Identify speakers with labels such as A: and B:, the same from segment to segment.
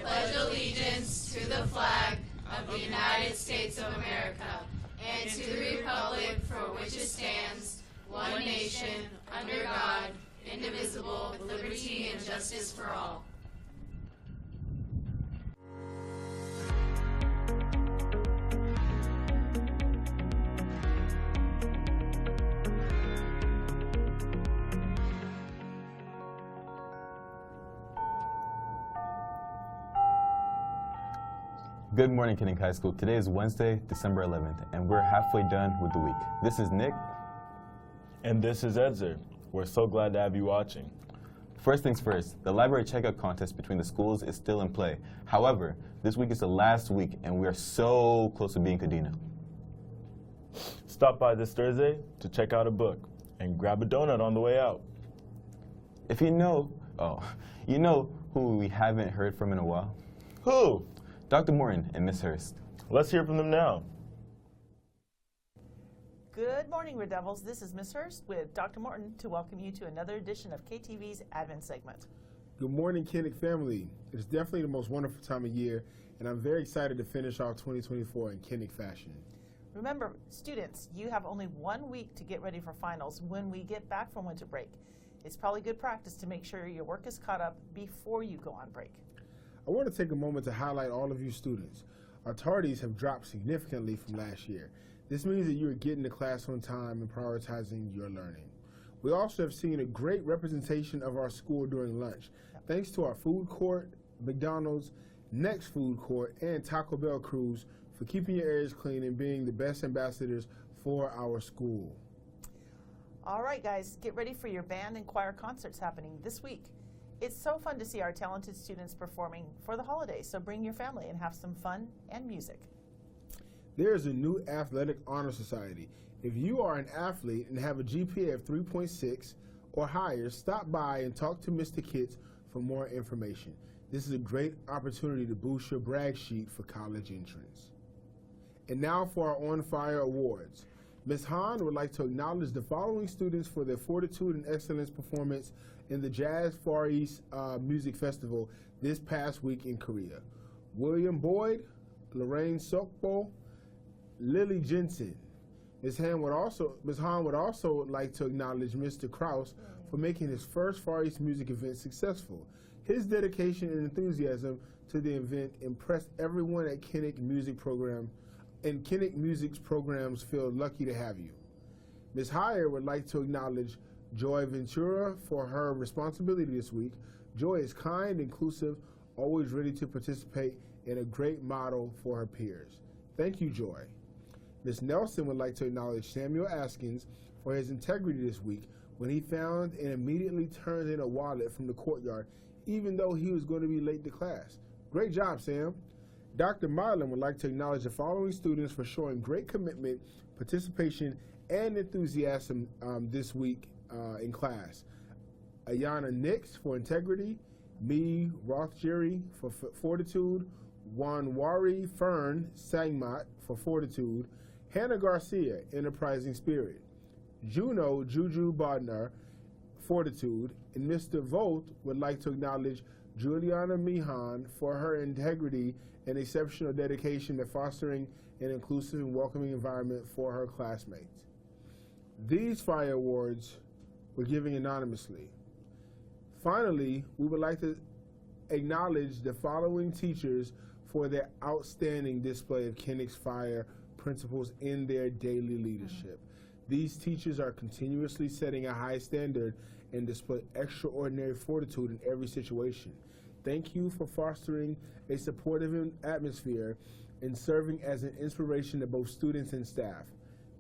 A: pledge allegiance to the flag of the United States of America and to the republic for which it stands, one nation, under God, indivisible, with liberty and justice for all.
B: Good morning, Kinnick High School. Today is Wednesday, December 11th, and we're halfway done with the week. This is Nick.
C: And this is Edzer. We're so glad to have you watching.
B: First things first, the library checkout contest between the schools is still in play. However, this week is the last week, and we are so close to being Kadena.
C: Stop by this Thursday to check out a book and grab a donut on the way out.
B: If you know who we haven't heard from in a while?
C: Who?
B: Dr. Morton and Miss Hurst.
C: Let's hear from them now.
D: Good morning, Red Devils. This is Miss Hurst with Dr. Morton to welcome you to another edition of KTV's Advent segment.
E: Good morning, Kinnick family. It's definitely the most wonderful time of year, and I'm very excited to finish our 2024 in Kinnick fashion.
D: Remember, students, you have only 1 week to get ready for finals when we get back from winter break. It's probably good practice to make sure your work is caught up before you go on break.
E: I want to take a moment to highlight all of you students. Our tardies have dropped significantly from last year. This means that you are getting to class on time and prioritizing your learning. We also have seen a great representation of our school during lunch, thanks to our food court, McDonald's, Next Food Court, and Taco Bell crews for keeping your areas clean and being the best ambassadors for our school.
D: All right, guys, get ready for your band and choir concerts happening this week. It's so fun to see our talented students performing for the holidays, so bring your family and have some fun and music.
E: There is a new athletic honor society. If you are an athlete and have a GPA of 3.6 or higher, stop by and talk to Mr. Kitts for more information. This is a great opportunity to boost your brag sheet for college entrance. And now for our On Fire Awards. Ms. Hahn would like to acknowledge the following students for their fortitude and excellence performance in the Jazz Far East Music Festival this past week in Korea. William Boyd, Lorraine Sokpo, Lily Jensen. Ms. Hahn would also like to acknowledge Mr. Kraus for making his first Far East music event successful. His dedication and enthusiasm to the event impressed everyone at Kinnick Music Program, and Kinnick Music's programs feel lucky to have you. Ms. Heyer would like to acknowledge Joy Ventura for her responsibility this week. Joy is kind, inclusive, always ready to participate, and a great model for her peers. Thank you, Joy. Ms. Nelson would like to acknowledge Samuel Askins for his integrity this week when he found and immediately turned in a wallet from the courtyard, even though he was going to be late to class. Great job, Sam. Dr. Marlin would like to acknowledge the following students for showing great commitment, participation, and enthusiasm this week in class. Ayana Nix for integrity, Me Rothjerry for fortitude, Wanwari Fern Sangmat for fortitude, Hannah Garcia, enterprising spirit, Juno Juju Bodnar, fortitude, and Mr. Volt would like to acknowledge Juliana Mihan for her integrity and exceptional dedication to fostering an inclusive and welcoming environment for her classmates. These Fire Awards were given anonymously. Finally, we would like to acknowledge the following teachers for their outstanding display of Kinnick's Fire principles in their daily leadership. These teachers are continuously setting a high standard and display extraordinary fortitude in every situation. Thank you for fostering a supportive atmosphere and serving as an inspiration to both students and staff.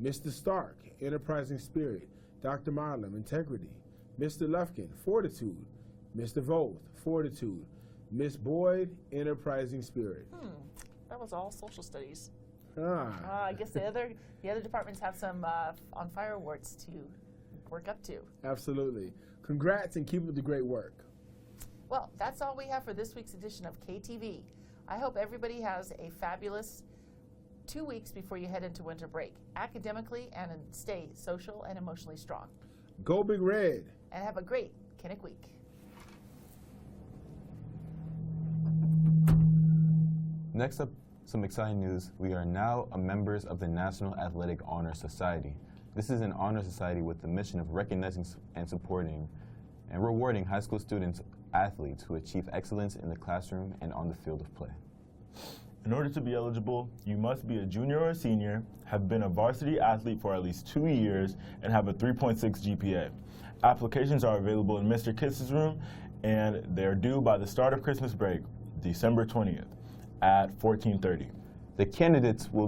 E: Mr. Stark, enterprising spirit. Dr. Marlin, integrity. Mr. Lufkin, fortitude. Mr. Voth, fortitude. Miss Boyd, enterprising spirit.
D: That was all social studies.
E: Ah.
D: I guess the other departments have some on fire awards to work up to.
E: Absolutely. Congrats and keep up the great work.
D: Well, that's all we have for this week's edition of KTV. I hope everybody has a fabulous 2 weeks before you head into winter break, academically, and stay social and emotionally strong.
E: Go Big Red.
D: And have a great Kinnick week.
B: Next up, some exciting news. We are now members of the National Athletic Honor Society. This is an honor society with the mission of recognizing and supporting and rewarding high school students, athletes who achieve excellence in the classroom and on the field of play.
C: In order to be eligible, you must be a junior or a senior, have been a varsity athlete for at least 2 years, and have a 3.6 GPA. Applications are available in Mr. Kiss's room, and they're due by the start of Christmas break, December 20th at 14:30.
B: The candidates will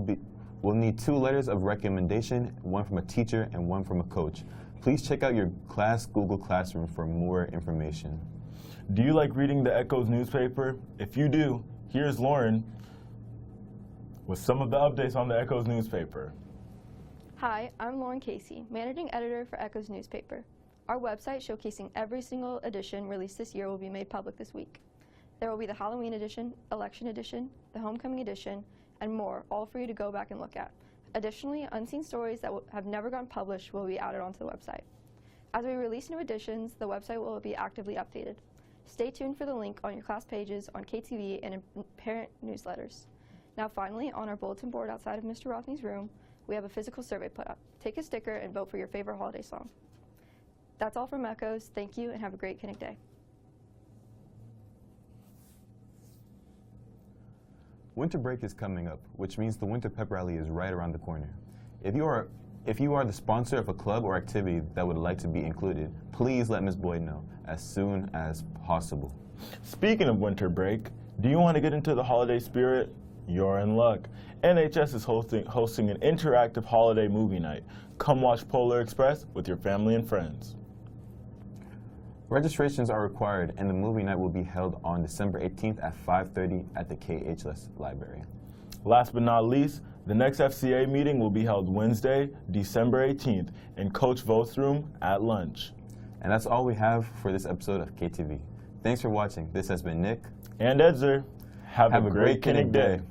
B: need 2 letters of recommendation, one from a teacher and one from a coach. Please check out your class Google Classroom for more information.
C: Do you like reading the Echo's newspaper? If you do, here's Lauren with some of the updates on the Echo's newspaper.
F: Hi, I'm Lauren Casey, Managing Editor for Echo's newspaper. Our website showcasing every single edition released this year will be made public this week. There will be the Halloween edition, Election edition, the Homecoming edition, and more, all for you to go back and look at. Additionally, unseen stories that have never gone published will be added onto the website. As we release new editions, the website will be actively updated. Stay tuned for the link on your class pages, on KTV, and in parent newsletters. Now finally, on our bulletin board outside of Mr. Rothney's room, we have a physical survey put up. Take a sticker and vote for your favorite holiday song. That's all from Echoes. Thank you and have a great Kinnick Day.
B: Winter break is coming up, which means the Winter Pep Rally is right around the corner. If you are the sponsor of a club or activity that would like to be included, please let Ms. Boyd know as soon as possible.
C: Speaking of winter break, do you want to get into the holiday spirit? You're in luck. NHS is hosting an interactive holiday movie night. Come watch Polar Express with your family and friends.
B: Registrations are required, and the movie night will be held on December 18th at 5:30 at the KHS Library.
C: Last but not least, the next FCA meeting will be held Wednesday, December 18th in Coach Vogt's room at lunch.
B: And that's all we have for this episode of KTV. Thanks for watching. This has been Nick
C: and Edzer. Have a great Kinnick Day.